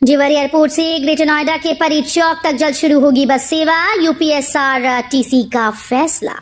जेवर एयरपोर्ट से ग्रेटर नोएडा के परी चौक तक जल्द शुरू होगी बस सेवा, यूपीएसआरटीसी का फैसला।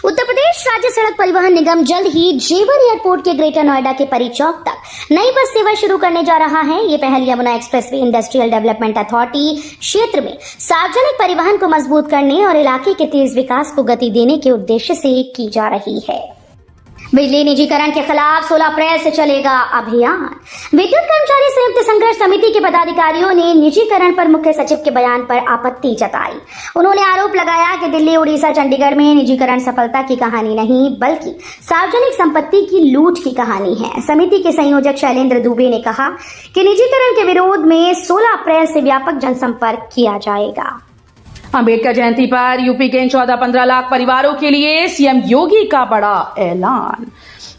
उत्तर प्रदेश राज्य सड़क परिवहन निगम जल्द ही जेवर एयरपोर्ट के ग्रेटर नोएडा के परी चौक तक नई बस सेवा शुरू करने जा रहा है। ये पहल Yamuna expressway industrial development authority क्षेत्र में सार्वजनिक परिवहन को मजबूत करने और इलाके के तेज विकास को गति देने के उद्देश्य से की जा रही है। बिजली निजीकरण के खिलाफ 16 अप्रैल से चलेगा अभियान। विद्युत कर्मचारी संयुक्त संघर्ष समिति के पदाधिकारियों ने निजीकरण पर मुख्य सचिव के बयान पर आपत्ति जताई। उन्होंने आरोप लगाया कि दिल्ली, उड़ीसा, चंडीगढ़ में निजीकरण सफलता की कहानी नहीं बल्कि सार्वजनिक संपत्ति की लूट की कहानी है। समिति के संयोजक शैलेंद्र दुबे ने कहा कि निजीकरण के विरोध में 16 अप्रैल से व्यापक जनसंपर्क किया जाएगा। अंबेडकर जयंती पर यूपी के 14-15 लाख परिवारों के लिए सीएम योगी का बड़ा ऐलान।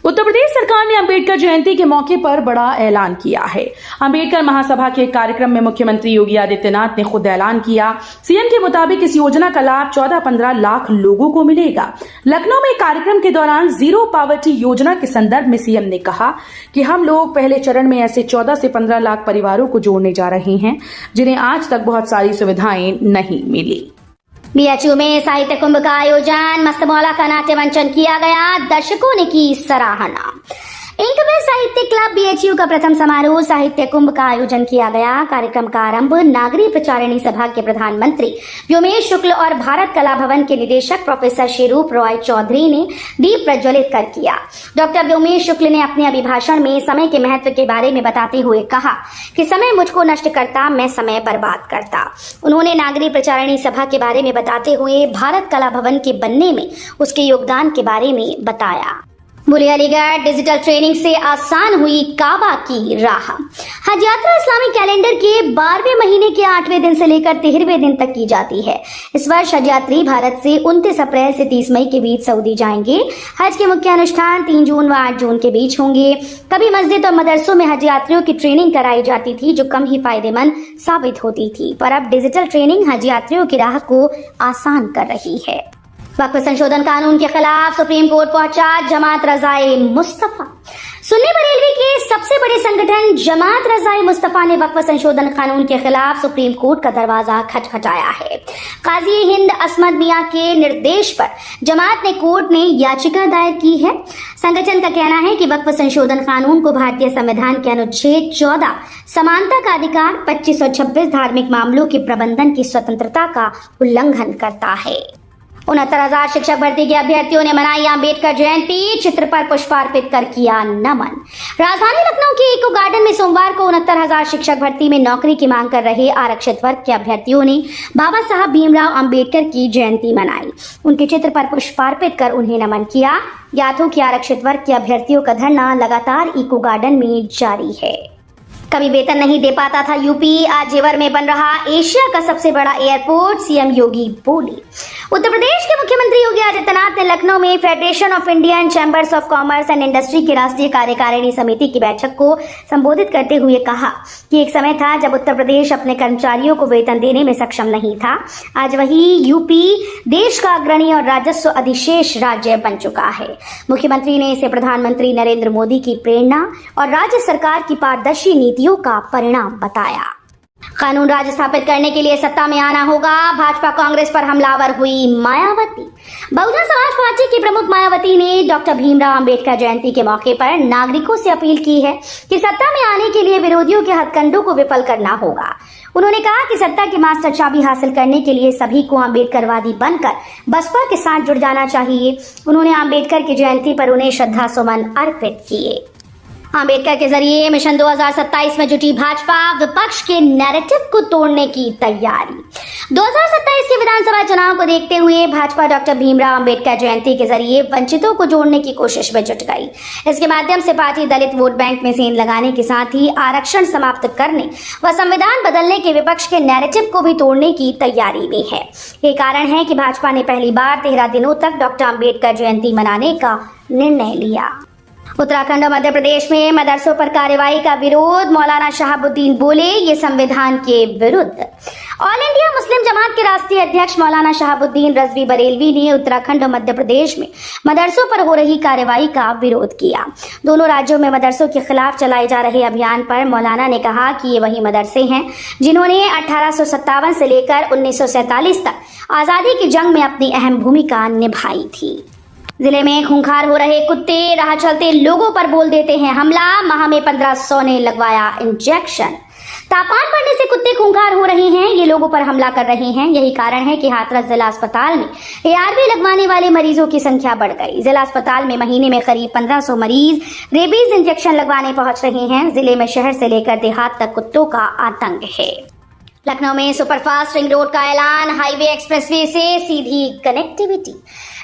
उत्तर प्रदेश सरकार ने अंबेडकर जयंती के मौके पर बड़ा ऐलान किया है। अंबेडकर महासभा के कार्यक्रम में मुख्यमंत्री योगी आदित्यनाथ ने खुद ऐलान किया। सीएम के मुताबिक इस योजना का लाभ 14-15 लाख लोगों को मिलेगा। लखनऊ में कार्यक्रम के दौरान जीरो पॉवर्टी योजना के संदर्भ में सीएम ने कहा कि हम लोग पहले चरण में ऐसे 14 से 15 लाख परिवारों को जोड़ने जा रहे हैं जिन्हें आज तक बहुत सारी सुविधाएं नहीं मिली। बीएचयू में साहित्य कुंभ का आयोजन, मस्तमौला का नाट्य मंचन किया गया, दर्शकों ने की सराहना। इंकवे साहित्य क्लब बीएचयू का प्रथम समारोह साहित्य कुंभ का आयोजन किया गया। कार्यक्रम का आरंभ नागरी प्रचारिणी सभा के प्रधानमंत्री व्योमेश शुक्ल और भारत कला भवन के निदेशक प्रोफेसर शेरूप रॉय चौधरी ने दीप प्रज्वलित कर किया। डॉक्टर व्योमेश शुक्ल ने अपने अभिभाषण में समय के महत्व के बारे में बताते हुए कहा कि समय मुझको नष्ट करता, मैं समय बर्बाद करता। उन्होंने नागरी प्रचारिणी सभा के बारे में बताते हुए भारत कला भवन के बनने में उसके योगदान के बारे में बताया। बुरे अलीगढ़ डिजिटल ट्रेनिंग से आसान हुई काबा की राह। हज यात्रा इस्लामिक कैलेंडर के 12वें महीने के 8वें दिन से लेकर 13वें दिन तक की जाती है। इस वर्ष हज यात्री भारत से 29 अप्रैल से 30 मई के बीच सऊदी जाएंगे। हज के मुख्य अनुष्ठान 3 जून व 8 जून के बीच होंगे। कभी मस्जिद और मदरसों में हज यात्रियों की ट्रेनिंग कराई जाती थी जो कम ही फायदेमंद साबित होती थी, पर अब डिजिटल ट्रेनिंग हज यात्रियों की राह को आसान कर रही है। वक्फ संशोधन कानून के खिलाफ सुप्रीम कोर्ट पहुंचा जमात रजाए मुस्तफा। सुन्नी बरेलवी के सबसे बड़े संगठन जमात रजाए मुस्तफा ने वक्फ संशोधन कानून के खिलाफ सुप्रीम कोर्ट का दरवाजा खटखटाया है। काजी हिंद असमद मियां के निर्देश पर जमात ने कोर्ट में याचिका दायर की है। संगठन का कहना है कि वक्फ संशोधन कानून को भारतीय संविधान के अनुच्छेद 14 समानता का अधिकार, 25 और 26 धार्मिक मामलों के प्रबंधन की स्वतंत्रता का उल्लंघन करता है। 69,000 शिक्षक भर्ती के अभ्यर्थियों ने मनाई अंबेडकर जयंती, चित्र पर पुष्पार्पित कर किया नमन। राजधानी लखनऊ के इको गार्डन में सोमवार को 69,000 शिक्षक भर्ती में नौकरी की मांग कर रहे आरक्षित वर्ग के अभ्यर्थियों ने बाबा साहब भीमराव अंबेडकर की जयंती मनाई। उनके चित्र पर पुष्पार्पित कर उन्हें नमन किया। यादों के आरक्षित वर्ग के अभ्यर्थियों का धरना लगातार इको गार्डन में जारी है। कभी वेतन नहीं दे पाता था यूपी, आज जेवर में बन रहा एशिया का सबसे बड़ा एयरपोर्ट, सीएम योगी बोले। उत्तर प्रदेश के मुख्यमंत्री योगी आदित्यनाथ ने लखनऊ में federation of Indian chambers of commerce and industry की राष्ट्रीय कार्यकारिणी समिति की बैठक को संबोधित करते हुए कहा कि एक समय था जब उत्तर प्रदेश अपने कर्मचारियों को वेतन देने में सक्षम नहीं था। आज वही यूपी देश का अग्रणी और राजस्व अधिशेष राज्य बन चुका है। मुख्यमंत्री ने इसे प्रधानमंत्री नरेंद्र मोदी की प्रेरणा और राज्य सरकार की पारदर्शी नीतियों का परिणाम बताया। कानून राज स्थापित करने के लिए सत्ता में आना होगा, भाजपा कांग्रेस पर हमलावर हुई मायावती। बहुजन समाज पार्टी की प्रमुख मायावती ने डॉक्टर भीमराव अंबेडकर जयंती के मौके पर नागरिकों से अपील की है कि सत्ता में आने के लिए विरोधियों के हथकंडों को विफल करना होगा। उन्होंने कहा कि सत्ता की मास्टर चाबी हासिल करने के लिए सभी को अम्बेडकरवादी बनकर बसपा के साथ जुड़ जाना चाहिए। उन्होंने अम्बेडकर की जयंती पर उन्हें श्रद्धा सुमन अर्पित किए। अंबेडकर के जरिए मिशन 2027 में जुटी भाजपा, विपक्ष के नैरेटिव को तोड़ने की तैयारी। 2027 के विधानसभा चुनाव को देखते हुए भाजपा डॉक्टर भीमराव अंबेडकर जयंती के जरिए वंचितों को जोड़ने की कोशिश में जुट गई। इसके माध्यम से पार्टी दलित वोट बैंक में सेंध लगाने के साथ ही आरक्षण समाप्त करने व संविधान बदलने के विपक्ष के नैरेटिव को भी तोड़ने की तैयारी में है। ये कारण है कि भाजपा ने पहली बार 13 दिनों तक डॉक्टर अंबेडकर जयंती मनाने का निर्णय लिया। उत्तराखंड और मध्य प्रदेश में मदरसों पर कार्रवाई का विरोध, मौलाना शहाबुद्दीन बोले ये संविधान के विरुद्ध। ऑल इंडिया मुस्लिम जमात के राष्ट्रीय अध्यक्ष मौलाना शहाबुद्दीन रजवी बरेलवी ने उत्तराखंड और मध्य प्रदेश में मदरसों पर हो रही कार्रवाई का विरोध किया। दोनों राज्यों में मदरसों के खिलाफ चलाए जा रहे अभियान पर मौलाना ने कहा कि ये वही मदरसे हैं जिन्होंने 1857 से लेकर 1947 तक आजादी की जंग में अपनी अहम भूमिका निभाई थी। जिले में खूंखार हो रहे कुत्ते राह चलते लोगों पर बोल देते हैं हमला, माह में 1500 ने लगवाया इंजेक्शन। तापमान बढ़ने से कुत्ते खूंखार हो रहे हैं, ये लोगों पर हमला कर रहे हैं। यही कारण है कि हाथरस जिला अस्पताल में ARV लगवाने वाले मरीजों की संख्या बढ़ गई। जिला अस्पताल में महीने में करीब 1500 मरीज रेबीज इंजेक्शन लगवाने पहुंच रहे हैं। जिले में शहर से लेकर देहात तक कुत्तों का आतंक है। लखनऊ में सुपरफास्ट रिंग रोड का ऐलान, हाईवे एक्सप्रेसवे से सीधी कनेक्टिविटी।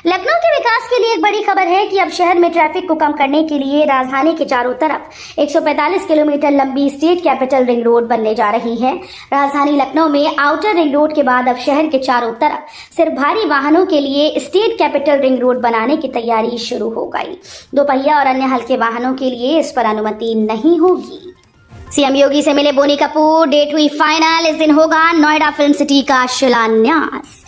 लखनऊ के विकास के लिए एक बड़ी खबर है कि अब शहर में ट्रैफिक को कम करने के लिए राजधानी के चारों तरफ 145 किलोमीटर लंबी स्टेट कैपिटल रिंग रोड बनने जा रही है। राजधानी लखनऊ में आउटर रिंग रोड के बाद अब शहर के चारों तरफ सिर्फ भारी वाहनों के लिए स्टेट कैपिटल रिंग रोड बनाने की तैयारी शुरू हो गई। दोपहिया और अन्य हल्के वाहनों के लिए इस पर अनुमति नहीं होगी। सीएम योगी से मिले बोनी कपूर, डेट हुई फाइनल, इस दिन होगा नोएडा फिल्म सिटी का शिलान्यास।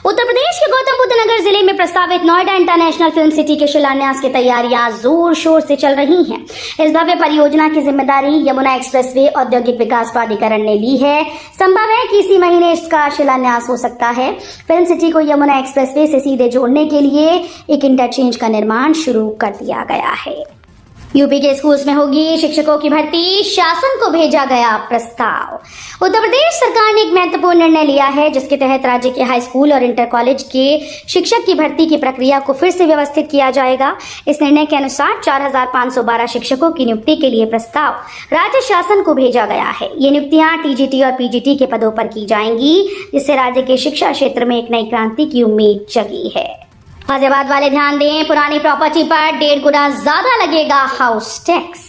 उत्तर प्रदेश के गौतम बुद्ध नगर जिले में प्रस्तावित नोएडा इंटरनेशनल फिल्म सिटी के शिलान्यास की तैयारियां जोर शोर से चल रही हैं। इस भव्य परियोजना की जिम्मेदारी यमुना एक्सप्रेसवे औद्योगिक विकास प्राधिकरण ने ली है। संभव है कि इसी महीने इसका शिलान्यास हो सकता है। फिल्म सिटी को यमुना एक्सप्रेसवे से सीधे जोड़ने के लिए एक इंटरचेंज का निर्माण शुरू कर दिया गया है। यूपी के स्कूल्स में होगी शिक्षकों की भर्ती, शासन को भेजा गया प्रस्ताव। उत्तर प्रदेश सरकार ने एक महत्वपूर्ण निर्णय लिया है जिसके तहत राज्य के हाई स्कूल और इंटर कॉलेज के शिक्षक की भर्ती की प्रक्रिया को फिर से व्यवस्थित किया जाएगा। इस निर्णय के अनुसार 4512 शिक्षकों की नियुक्ति के लिए प्रस्ताव राज्य शासन को भेजा गया है। ये नियुक्तियां TGT और PGT के पदों पर की जाएंगी, जिससे राज्य के शिक्षा क्षेत्र में एक नई क्रांति की उम्मीद जगी है। गाजियाबाद वाले ध्यान दें, पुरानी प्रॉपर्टी पर 1.5 गुना ज्यादा लगेगा हाउस टैक्स।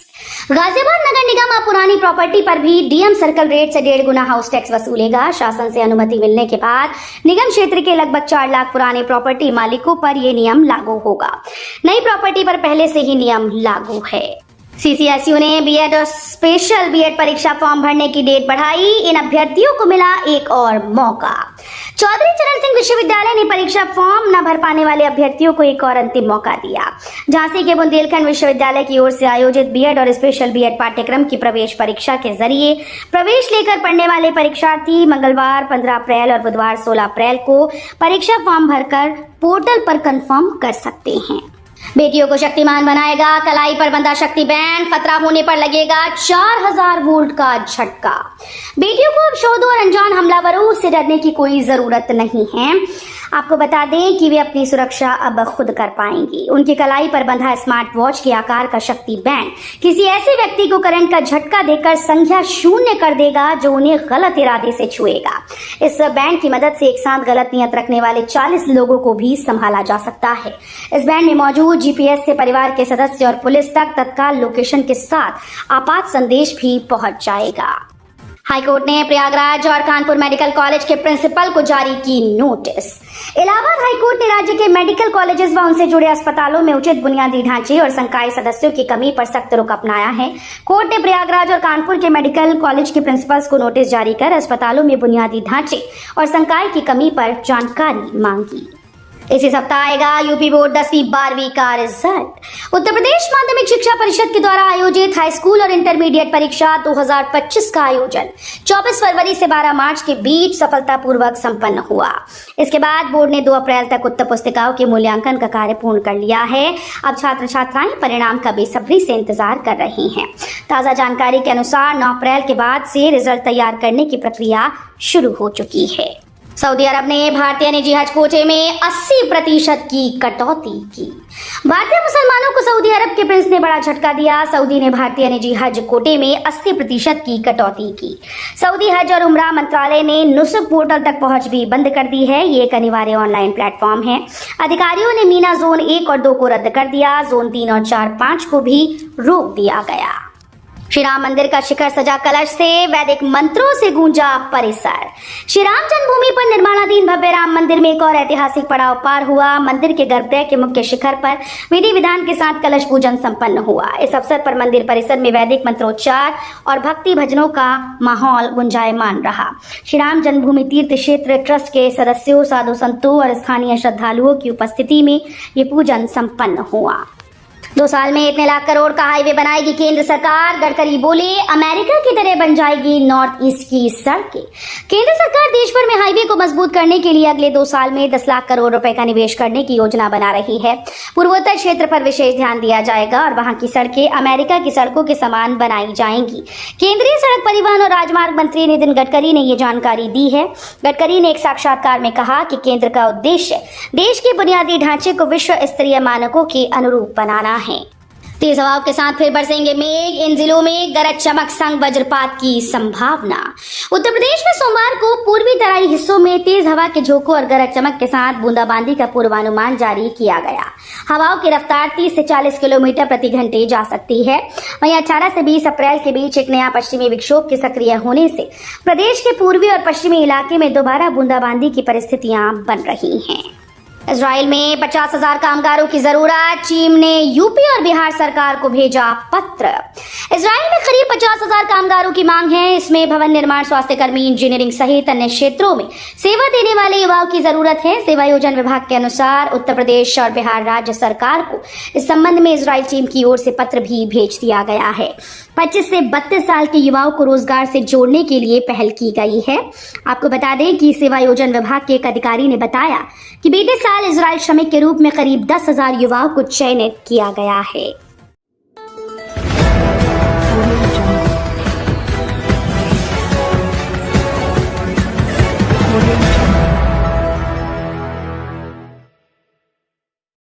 गाजियाबाद नगर निगम अब पुरानी प्रॉपर्टी पर भी DM सर्कल रेट से 1.5 गुना हाउस टैक्स वसूलेगा। शासन से अनुमति मिलने के बाद निगम क्षेत्र के लगभग 4 लाख पुराने प्रॉपर्टी मालिकों पर यह नियम लागू होगा। नई प्रॉपर्टी पर पहले से ही नियम लागू है। CCSU ने BEd और स्पेशल BEd परीक्षा फॉर्म भरने की डेट बढ़ाई। इन अभ्यर्थियों को मिला एक और मौका। चौधरी चरण सिंह विश्वविद्यालय ने परीक्षा फॉर्म न भर पाने वाले अभ्यर्थियों को एक और अंतिम मौका दिया। झांसी के बुंदेलखंड विश्वविद्यालय की ओर से आयोजित BEd और स्पेशल BEd पाठ्यक्रम की प्रवेश परीक्षा के जरिए प्रवेश लेकर पढ़ने वाले परीक्षार्थी मंगलवार 15 अप्रैल और बुधवार 16 अप्रैल को परीक्षा फॉर्म भरकर पोर्टल पर कंफर्म कर सकते हैं। बेटियों को शक्तिमान बनाएगा, कलाई पर बंधा शक्ति बैंड, खतरा होने पर लगेगा 4000 वोल्ट का झटका। बेटियों को अब शोधों और अनजान हमलावरों से डरने की कोई जरूरत नहीं है। आपको बता दें कि वे अपनी सुरक्षा अब खुद कर पाएंगी। उनकी कलाई पर बंधा स्मार्ट वॉच के आकार का शक्ति बैंड किसी ऐसे व्यक्ति को करंट का झटका देकर संख्या 0 कर देगा जो उन्हें गलत इरादे से छुएगा। इस बैंड की मदद से एक साथ गलत नियत रखने वाले 40 लोगों को भी संभाला जा सकता है। इस बैंड में मौजूद GPS से परिवार के सदस्य और पुलिस तक तत्काल लोकेशन के साथ आपात संदेश भी पहुंच जाएगा। हाईकोर्ट ने प्रयागराज और कानपुर मेडिकल कॉलेज के प्रिंसिपल को जारी की नोटिस। इलाहाबाद हाईकोर्ट ने राज्य के मेडिकल कॉलेजेस व उनसे जुड़े अस्पतालों में उचित बुनियादी ढांचे और संकाय सदस्यों की कमी पर सख्त रुख अपनाया है। कोर्ट ने प्रयागराज और कानपुर के मेडिकल कॉलेज के प्रिंसिपल्स को नोटिस जारी कर अस्पतालों में बुनियादी ढांचे और संकाय की कमी पर जानकारी मांगी। इसी सप्ताह आएगा यूपी बोर्ड 10वीं 12वीं का रिजल्ट। उत्तर प्रदेश माध्यमिक शिक्षा परिषद के द्वारा आयोजित हाई स्कूल और इंटरमीडिएट परीक्षा 2025 का आयोजन 24 फरवरी से 12 मार्च के बीच सफलतापूर्वक संपन्न हुआ। इसके बाद बोर्ड ने 2 अप्रैल तक उत्तर पुस्तिकाओं के मूल्यांकन का कार्य पूर्ण कर लिया है। अब छात्र छात्राएं परिणाम का बेसब्री से इंतजार कर रही हैं। ताजा जानकारी के अनुसार 9 अप्रैल के बाद से रिजल्ट तैयार करने की प्रक्रिया शुरू हो चुकी है। सऊदी अरब ने भारतीय निजी हज कोटे में 80% की कटौती की। भारतीय मुसलमानों को सऊदी अरब के प्रिंस ने बड़ा झटका दिया। सऊदी ने भारतीय निजी हज कोटे में 80% की कटौती की। सऊदी हज और उमरा मंत्रालय ने नुसुक पोर्टल तक पहुंच भी बंद कर दी है। ये एक अनिवार्य ऑनलाइन प्लेटफॉर्म है। अधिकारियों ने मीना जोन 1 और 2 को रद्द कर दिया। जोन 3 और 4, 5 को भी रोक दिया गया। श्री राम मंदिर का शिखर सजा कलश से वैदिक मंत्रों से गूंजा परिसर। श्री राम जन्मभूमि पर निर्माणाधीन भव्य राम मंदिर में एक और ऐतिहासिक पड़ाव पार हुआ। मंदिर के गर्भगृह के मुख्य शिखर पर विधि विधान के साथ कलश पूजन संपन्न हुआ। इस अवसर पर मंदिर परिसर में वैदिक मंत्रोच्चार और भक्ति भजनों का माहौल गुंजायमान रहा। श्री राम जन्मभूमि तीर्थ क्षेत्र ट्रस्ट के सदस्यों, साधु संतों और स्थानीय श्रद्धालुओं की उपस्थिति में ये पूजन संपन्न हुआ। 2 साल में इतने लाख करोड़ का हाईवे बनाएगी केंद्र सरकार। गडकरी बोले, अमेरिका की तरह बन जाएगी नॉर्थ ईस्ट की सड़कें। केंद्र सरकार देश भर में हाईवे को मजबूत करने के लिए अगले 2 साल में 10 लाख करोड़ रुपए का निवेश करने की योजना बना रही है। पूर्वोत्तर क्षेत्र पर विशेष ध्यान दिया जाएगा और वहां की सड़कें अमेरिका की सड़कों के समान बनाई जाएंगी। केंद्रीय सड़क परिवहन और राजमार्ग मंत्री नितिन गडकरी ने ये जानकारी दी है। गडकरी ने एक साक्षात्कार में कहा कि केंद्र का उद्देश्य देश के बुनियादी ढांचे को विश्व स्तरीय मानकों के अनुरूप बनाना है। तेज हवाओं के साथ फिर बरसेंगे मेघ। इन जिलों में गरज चमक संग वज्रपात की संभावना। उत्तर प्रदेश में सोमवार को पूर्वी तराई हिस्सों में तेज हवा के झोंकों और गरज चमक के साथ बूंदाबांदी का पूर्वानुमान जारी किया गया। हवाओं की रफ्तार 30 से 40 किलोमीटर प्रति घंटे जा सकती है। वहीं 18 से 20 अप्रैल के बीच एक नया पश्चिमी विक्षोभ के सक्रिय होने से प्रदेश के पूर्वी और पश्चिमी इलाके में दोबारा बूंदाबांदी की परिस्थितियां बन रही हैं। इजराइल में 50,000 कामगारों की जरूरत। चीन ने यूपी और बिहार सरकार को भेजा पत्र। इजराइल में करीब 50,000 कामगारों की मांग है। इसमें भवन निर्माण, स्वास्थ्य कर्मी, इंजीनियरिंग सहित अन्य क्षेत्रों में सेवा देने वाले युवाओं की जरूरत है। सेवायोजन विभाग के अनुसार उत्तर प्रदेश और बिहार राज्य सरकार को इस संबंध में इजराइल टीम की ओर से पत्र भी भेज दिया गया है। 25 से 32 साल के युवाओं को रोजगार से जोड़ने के लिए पहल की गई है। आपको बता दें कि सेवायोजन विभाग के एक अधिकारी ने बताया कि बीते साल इजराइल श्रमिक के रूप में करीब 10,000 युवाओं को चयनित किया गया है।